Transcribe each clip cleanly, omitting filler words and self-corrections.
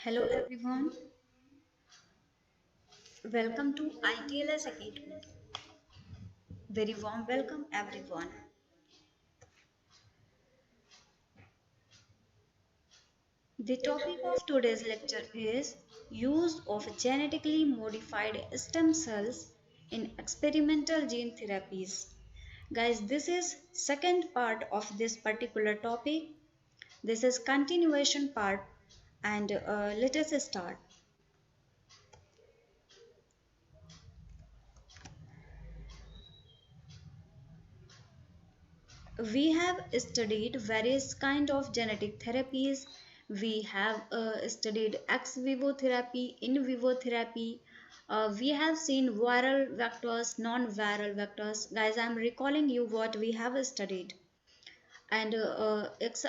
Hello everyone, welcome to ITLS Academy. Very warm welcome everyone. The topic of today's lecture is use of genetically modified stem cells in experimental gene therapies. Guys, this is second part of this particular topic. This is continuation part and let us start. We have studied various kind of genetic therapies. We have studied ex vivo therapy, in vivo therapy. We have seen viral vectors, non-viral vectors. Guys, I'm recalling you what we have studied. And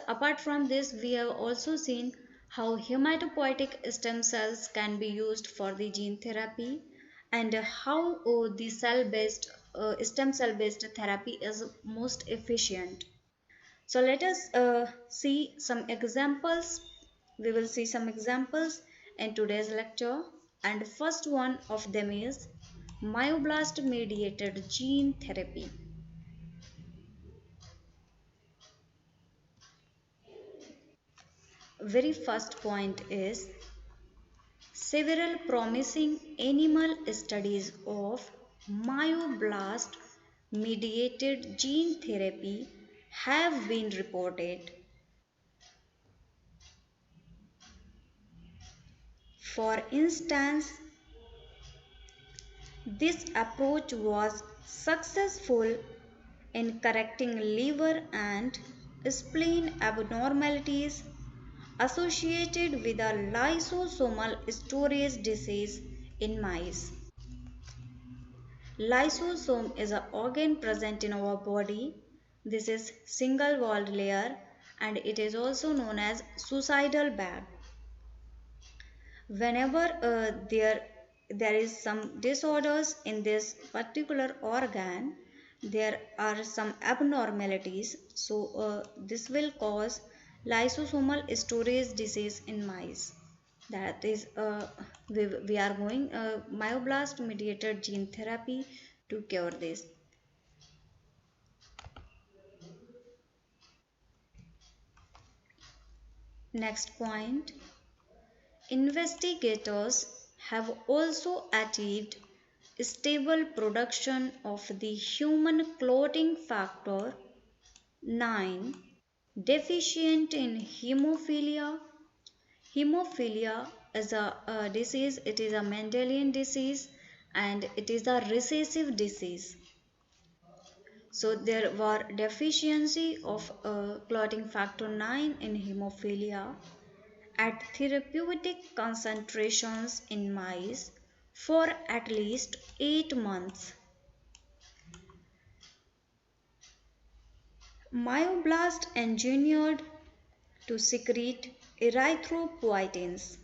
apart from this, we have also seen how hematopoietic stem cells can be used for the gene therapy and how the cell-based stem cell-based therapy is most efficient. So let us see some examples. We will see some examples in today's lecture. And first one of them is myoblast mediated gene therapy. Very first point is several promising animal studies of myoblast mediated gene therapy have been reported. For instance, this approach was successful in correcting liver and spleen abnormalities associated with a lysosomal storage disease in mice. Lysosome is an organ present in our body. This is single-walled layer and it is also known as suicidal bag. Whenever there is some disorders in this particular organ, there are some abnormalities. So this will cause lysosomal storage disease in mice. That is we are going myoblast mediated gene therapy to cure this. Next point, investigators have also achieved stable production of the human clotting factor 9 deficient in hemophilia. Hemophilia is a disease, it is a Mendelian disease and it is a recessive disease. So there were deficiency of clotting factor 9 in hemophilia at therapeutic concentrations in mice for at least 8 months. Myoblast engineered to secrete erythropoietins.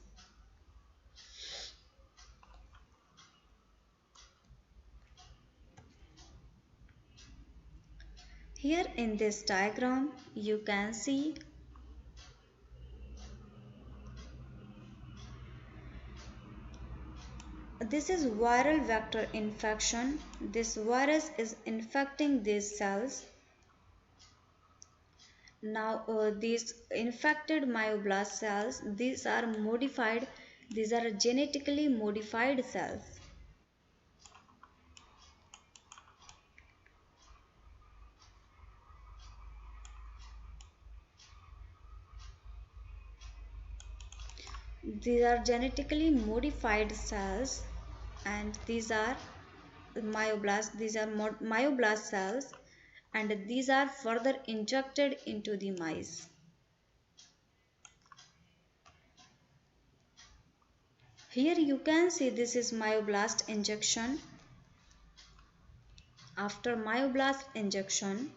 Here in this diagram you can see this is viral vector infection. This virus is infecting these cells. Now these infected myoblast cells, these are modified, these are genetically modified cells. These are genetically modified cells and these are myoblast cells and these are further injected into the mice. Here you can see this is myoblast injection. After myoblast injection,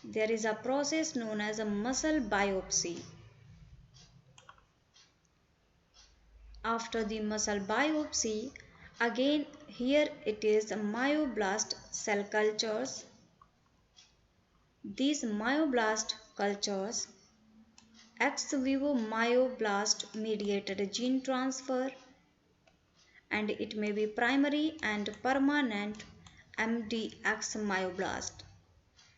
there is a process known as a muscle biopsy. After the muscle biopsy, again here it is myoblast cell cultures. These myoblast cultures ex vivo myoblast mediated gene transfer, and it may be primary and permanent MDX myoblast.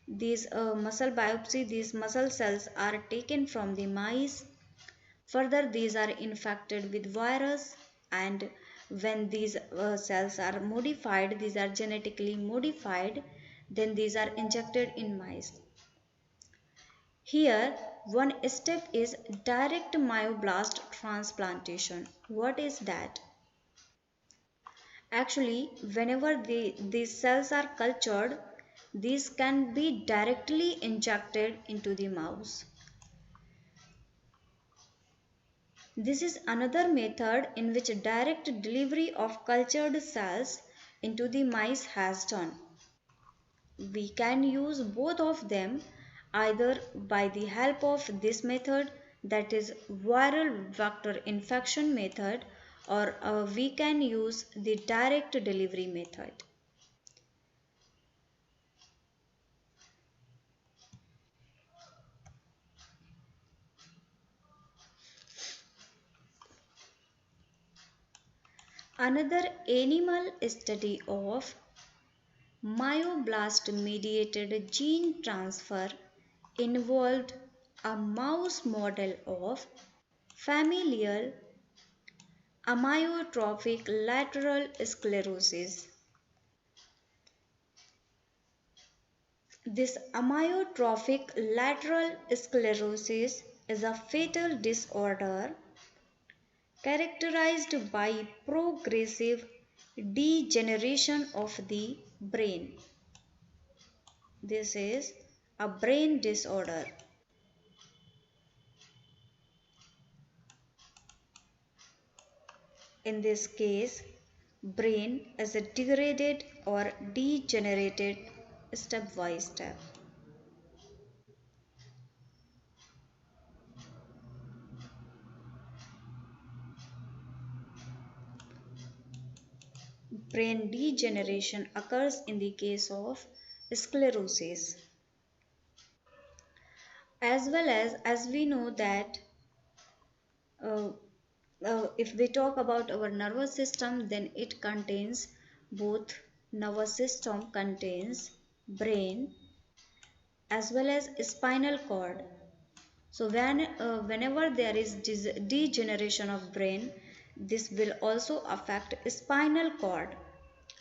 These muscle biopsy, these muscle cells are taken from the mice. Further, these are infected with virus, and when these cells are modified, these are genetically modified, then these are injected in mice. Here, one step is direct myoblast transplantation. What is that? Actually, whenever these cells are cultured, these can be directly injected into the mouse. This is another method in which direct delivery of cultured cells into the mice has done. We can use both of them either by the help of this method, that is viral vector infection method, or we can use the direct delivery method. Another animal study of myoblast mediated gene transfer involved a mouse model of familial amyotrophic lateral sclerosis. This amyotrophic lateral sclerosis is a fatal disorder characterized by progressive degeneration of the brain. This is a brain disorder. In this case, brain is degraded or degenerated step by step. Brain degeneration occurs in the case of sclerosis. As well as we know that uh, if we talk about our nervous system, then it contains both. Nervous system contains brain as well as spinal cord. So whenever there is degeneration of brain, this will also affect spinal cord,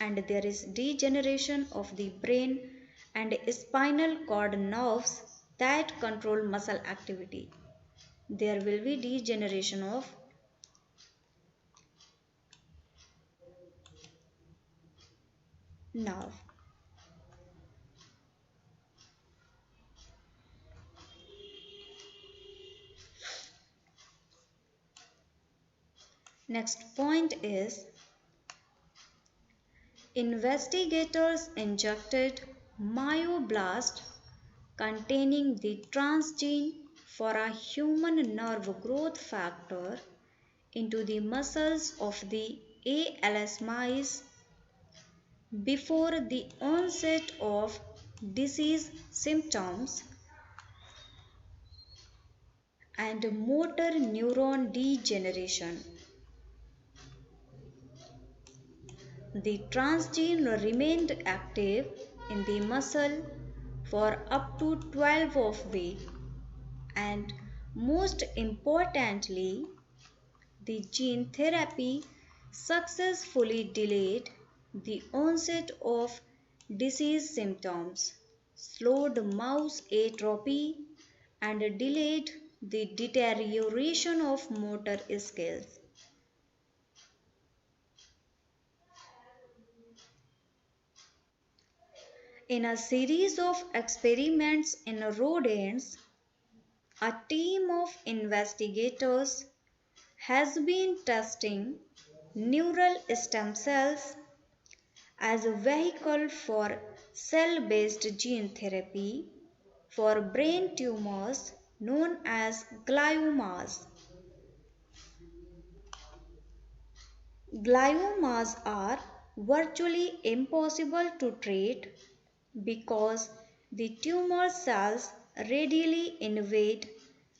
and there is degeneration of the brain and spinal cord nerves that control muscle activity. There will be degeneration of nerve. Next point is investigators injected myoblast containing the transgene for a human nerve growth factor into the muscles of the ALS mice before the onset of disease symptoms and motor neuron degeneration. The transgene remained active in the muscle for up to 12 of weeks, and most importantly, the gene therapy successfully delayed the onset of disease symptoms, slowed mouse atrophy, and delayed the deterioration of motor skills. In a series of experiments in rodents, a team of investigators has been testing neural stem cells as a vehicle for cell-based gene therapy for brain tumors known as gliomas. Gliomas are virtually impossible to treat because the tumor cells readily invade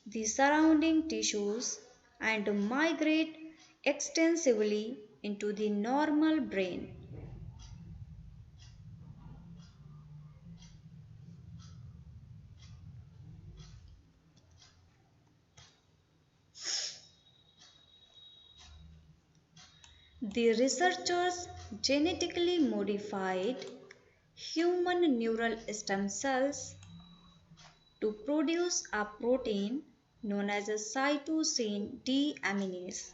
the surrounding tissues and migrate extensively into the normal brain. The researchers genetically modified human neural stem cells to produce a protein known as a cytosine deaminase.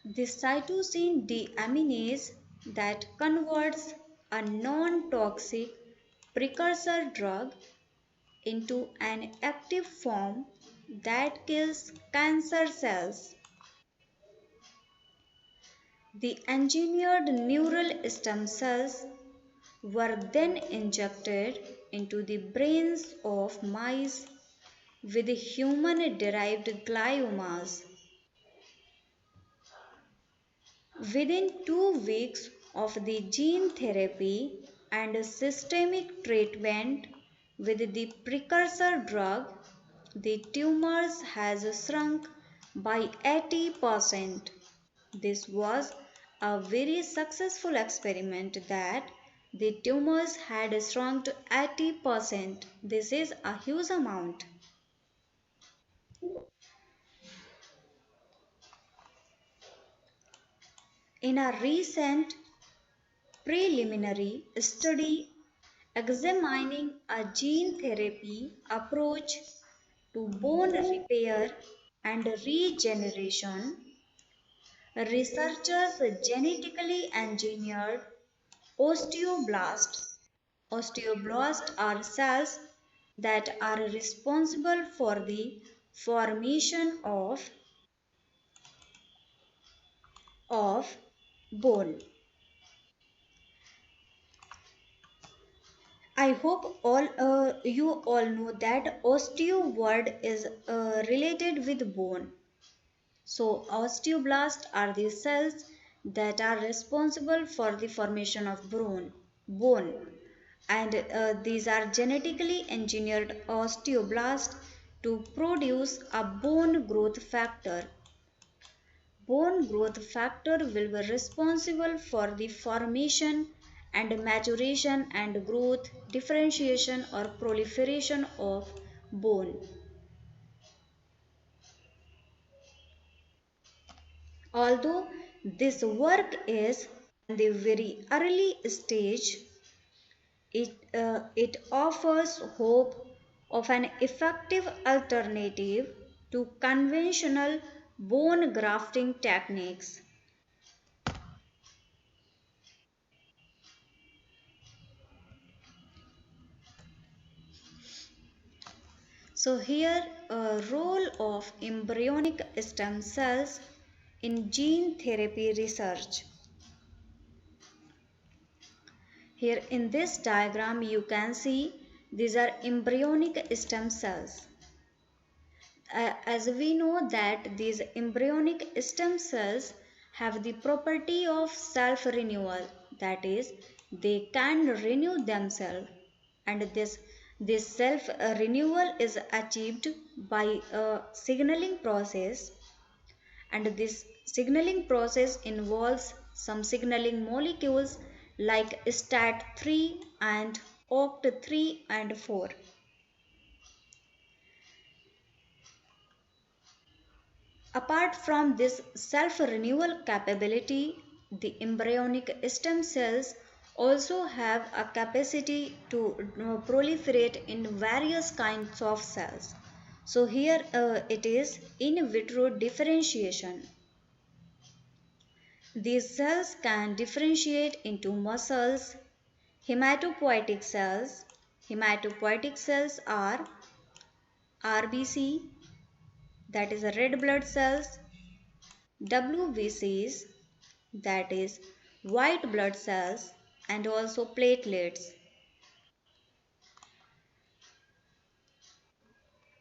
This cytosine deaminase that converts a non-toxic precursor drug into an active form that kills cancer cells. The engineered neural stem cells were then injected into the brains of mice with human-derived gliomas. Within 2 weeks of the gene therapy and systemic treatment with the precursor drug, the tumors has shrunk by 80%. This was a very successful experiment that the tumors had shrunk to 80%. This is a huge amount. In a recent preliminary study examining a gene therapy approach to bone repair and regeneration, researchers genetically engineered osteoblasts. Osteoblasts are cells that are responsible for the formation of bone. I hope you all know that osteo word is related with bone. So osteoblasts are the cells that are responsible for the formation of bone. And these are genetically engineered osteoblasts to produce a bone growth factor. Bone growth factor will be responsible for the formation and maturation and growth, differentiation or proliferation of bone. Although this work is in the very early stage, it offers hope of an effective alternative to conventional bone grafting techniques. So here a role of embryonic stem cells in gene therapy research. Here in this diagram you can see these are embryonic stem cells. As we know that these embryonic stem cells have the property of self-renewal, that is they can renew themselves, and this self-renewal is achieved by a signaling process, and this signaling process involves some signaling molecules like STAT3 and OCT3 and 4. Apart from this self-renewal capability, the embryonic stem cells also have a capacity to proliferate in various kinds of cells. So here it is in vitro differentiation. These cells can differentiate into muscles, hematopoietic cells. Hematopoietic cells are RBC, that is red blood cells, WBCs, that is white blood cells, and also platelets.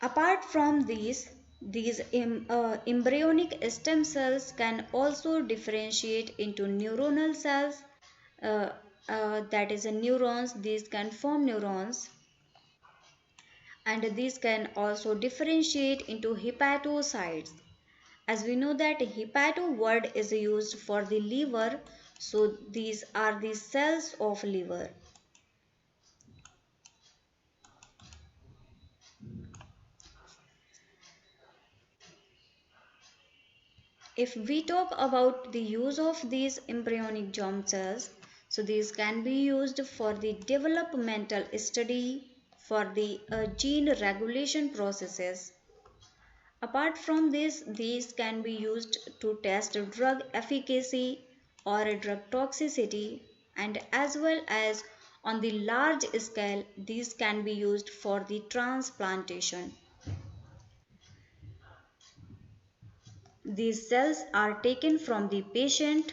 Apart from these embryonic stem cells can also differentiate into neuronal cells, uh, that is neurons. These can form neurons. and these can also differentiate into hepatocytes. As we know that hepato word is used for the liver, so these are the cells of liver. If we talk about the use of these embryonic germ cells, so these can be used for the developmental study, for the gene regulation processes. Apart from this, these can be used to test drug efficacy or drug toxicity, and as well as on the large scale, these can be used for the transplantation. These cells are taken from the patient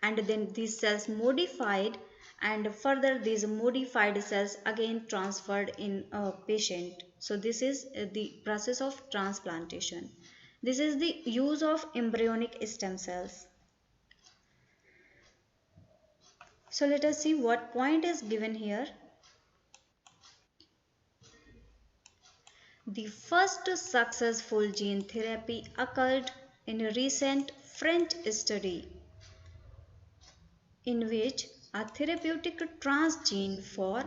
and then these cells modified, and further these modified cells again transferred in a patient. So this is the process of transplantation. This is the use of embryonic stem cells. So let us see what point is given here. The first successful gene therapy occurred in a recent French study in which a therapeutic transgene for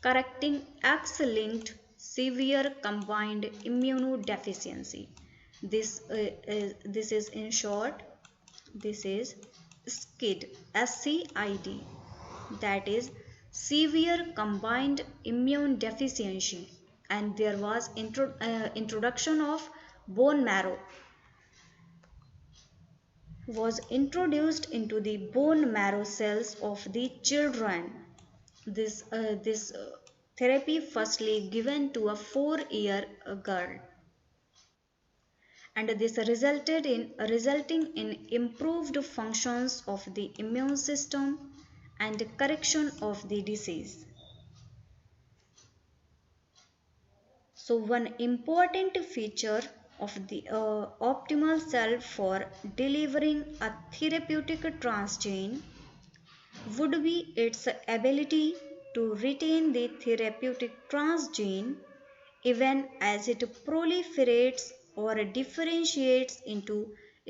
correcting X-linked severe combined immunodeficiency. This is in short, this is SCID, SCID, that is severe combined immune deficiency, and there was introduction of bone marrow was introduced into the bone marrow cells of the children. This therapy firstly given to a 4-year girl, and this resulting in improved functions of the immune system and correction of the disease. So one important feature of the optimal cell for delivering a therapeutic transgene would be its ability to retain the therapeutic transgene even as it proliferates or differentiates into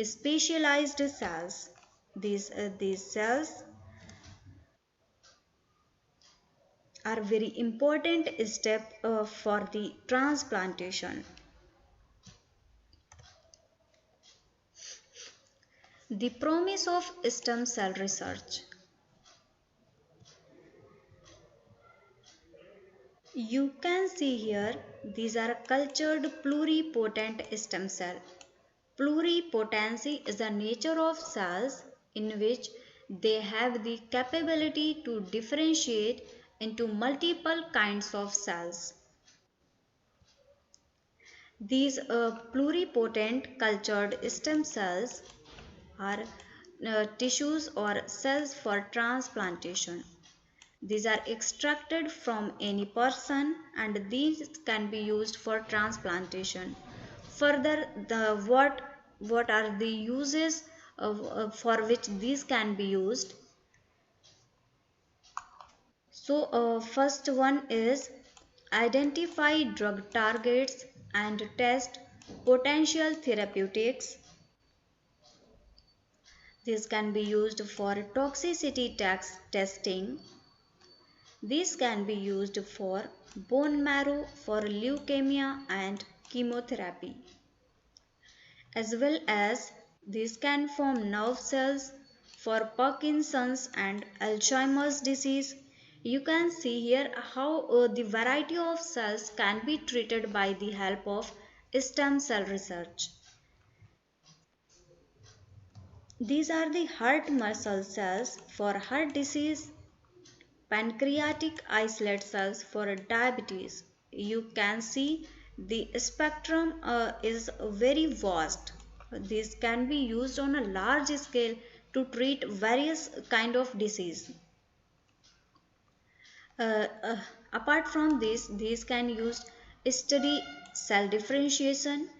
specialized cells. These cells are very important step for the transplantation. The promise of stem cell research. You can see here these are cultured pluripotent stem cell. Pluripotency is the nature of cells in which they have the capability to differentiate into multiple kinds of cells. These pluripotent cultured stem cells are tissues or cells for transplantation. These are extracted from any person and these can be used for transplantation. Further, what are the uses for which these can be used? So, first one is identify drug targets and test potential therapeutics. This can be used for toxicity testing. These can be used for bone marrow for leukemia and chemotherapy, as well as these can form nerve cells for Parkinson's and Alzheimer's disease. You can see here how the variety of cells can be treated by the help of stem cell research. These are the heart muscle cells for heart disease, pancreatic islet cells for diabetes. You can see the spectrum is very vast. This can be used on a large scale to treat various kind of disease. Uh, uh, Apart from this, these can use study cell differentiation.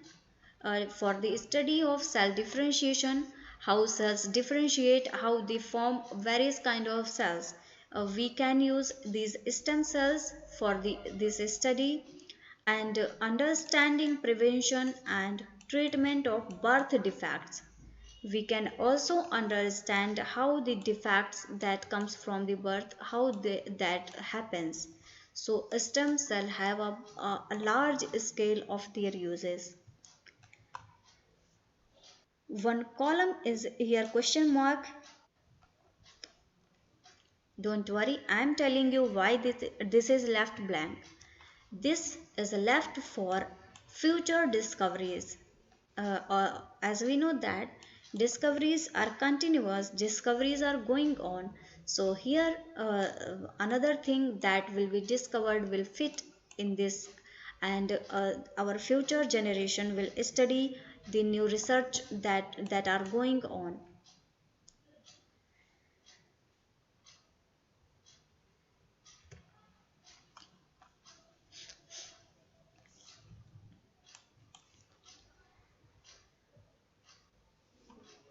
For the study of cell differentiation, how cells differentiate, how they form various kind of cells. We can use these stem cells for this study, and understanding prevention and treatment of birth defects. We can also understand how the defects that comes from the birth, that happens. So stem cell have a large scale of their uses. One column is here question mark. Don't worry, I am telling you why this is left blank. This is left for future discoveries. As we know that discoveries are continuous, discoveries are going on. So here another thing that will be discovered will fit in this, and our future generation will study the new research that are going on.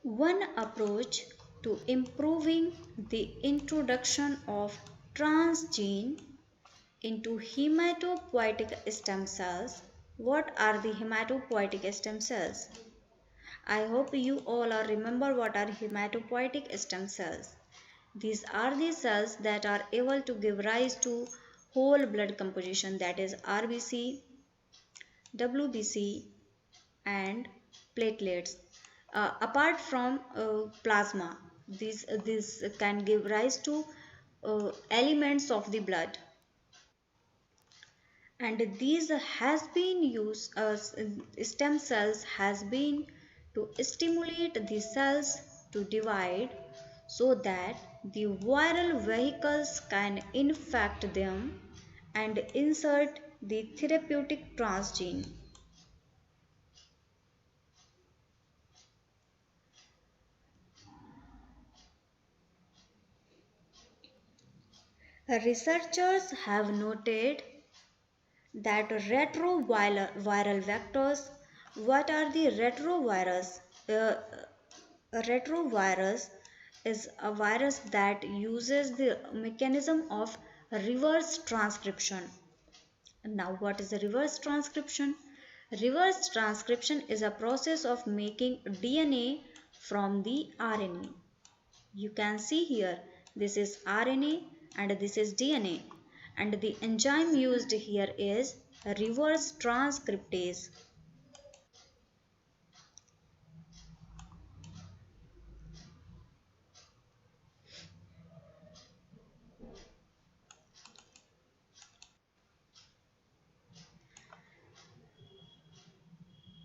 One approach to improving the introduction of transgene into hematopoietic stem cells. What are the hematopoietic stem cells? I hope you all are remember what are hematopoietic stem cells. These are the cells that are able to give rise to whole blood composition, that is RBC, WBC and platelets. Apart from plasma, these can give rise to elements of the blood, and these has been used stem cells has been to stimulate the cells to divide so that the viral vehicles can infect them and insert the therapeutic transgene. Researchers have noted that retroviral vectors. What are the retrovirus? Retrovirus is a virus that uses the mechanism of reverse transcription. Now, what is the reverse transcription? Reverse transcription is a process of making DNA from the RNA. You can see here, this is RNA and this is DNA, and the enzyme used here is reverse transcriptase.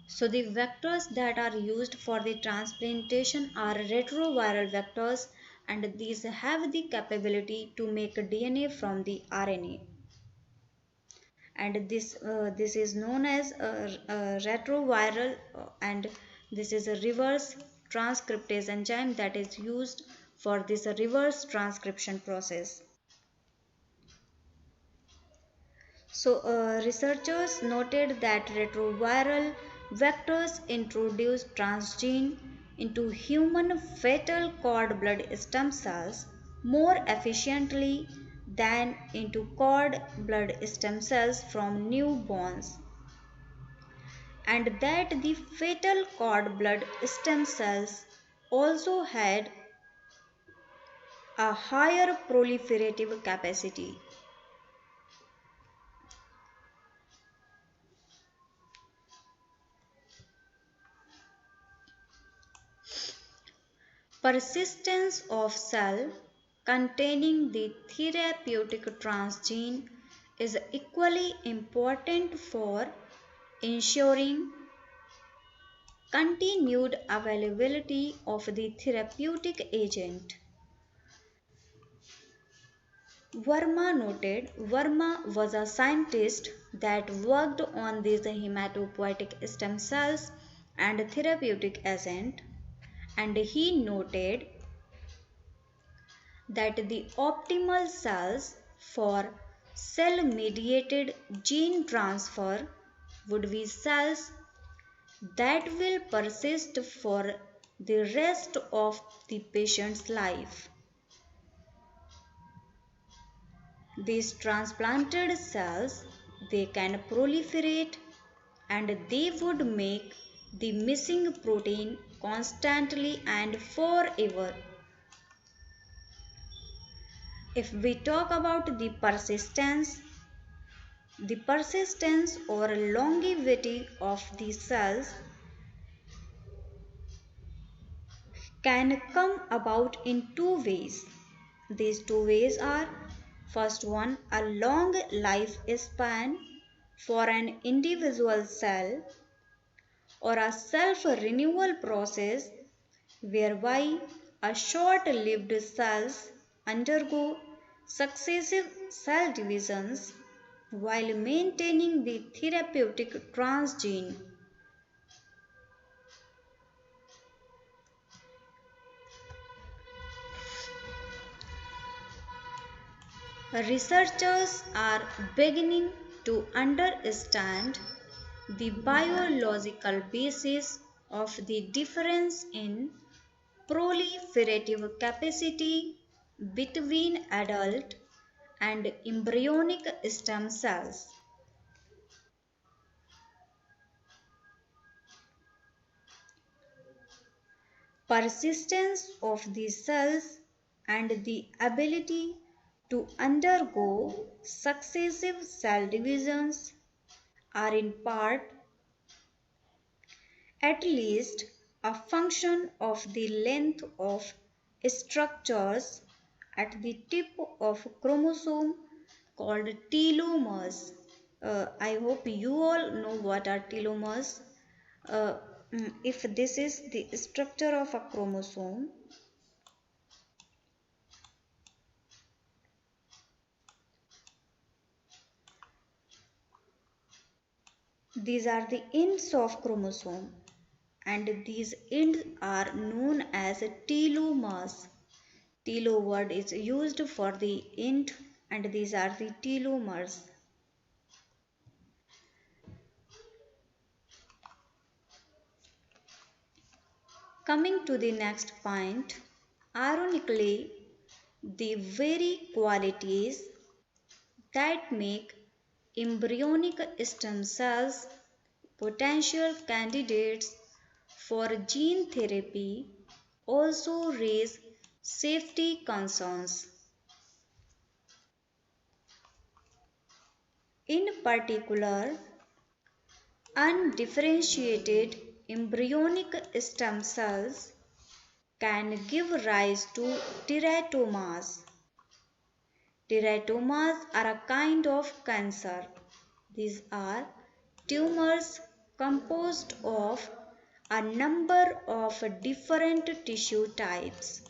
So the vectors that are used for the transplantation are retroviral vectors, and these have the capability to make DNA from the RNA. And this is known as retroviral, and this is a reverse transcriptase enzyme that is used for this reverse transcription process. So researchers noted that retroviral vectors introduce transgene into human fetal cord blood stem cells more efficiently than into cord blood stem cells from newborns, and that the fetal cord blood stem cells also had a higher proliferative capacity. Persistence of cell containing the therapeutic transgene is equally important for ensuring continued availability of the therapeutic agent. Verma was a scientist that worked on these hematopoietic stem cells and therapeutic agent, and he noted that the optimal cells for cell mediated gene transfer would be cells that will persist for the rest of the patient's life. These transplanted cells they can proliferate, and they would make the missing protein constantly and forever. If we talk about the persistence or longevity of the cells can come about in two ways. These two ways are: first one, a long lifespan for an individual cell, or a self-renewal process whereby a short-lived cells undergo successive cell divisions while maintaining the therapeutic transgene. Researchers are beginning to understand the biological basis of the difference in proliferative capacity between adult and embryonic stem cells. Persistence of the cells and the ability to undergo successive cell divisions are in part, at least, a function of the length of structures at the tip of chromosome called telomeres. I hope you all know what are telomeres. Uh, if this is the structure of a chromosome, these are the ends of chromosome, and these ends are known as telomeres. Telo word is used for the end, and these are the telomeres. Coming to the next point, ironically, the very qualities that make embryonic stem cells potential candidates for gene therapy also raise safety concerns. In particular, undifferentiated embryonic stem cells can give rise to teratomas. Teratomas are a kind of cancer. These are tumors composed of a number of different tissue types.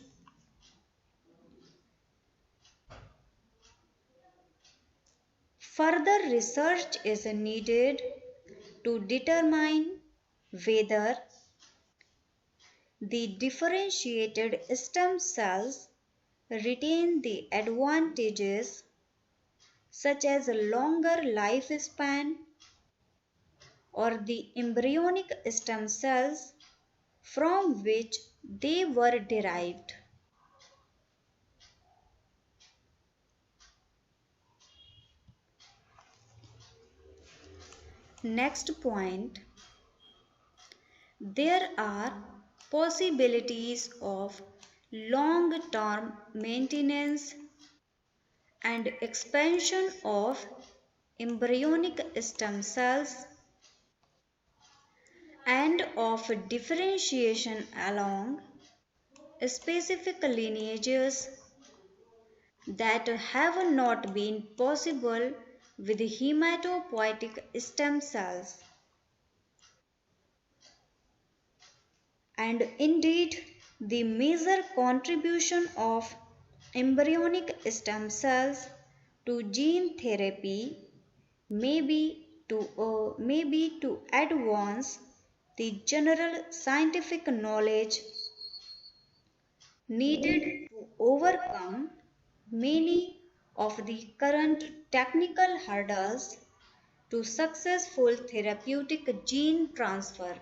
Further research is needed to determine whether the differentiated stem cells retain the advantages such as a longer lifespan or the embryonic stem cells from which they were derived. Next point, there are possibilities of long-term maintenance and expansion of embryonic stem cells and of differentiation along specific lineages that have not been possible with hematopoietic stem cells. And indeed, the major contribution of embryonic stem cells to gene therapy may be to advance the general scientific knowledge needed to overcome many of the current technical hurdles to successful therapeutic gene transfer.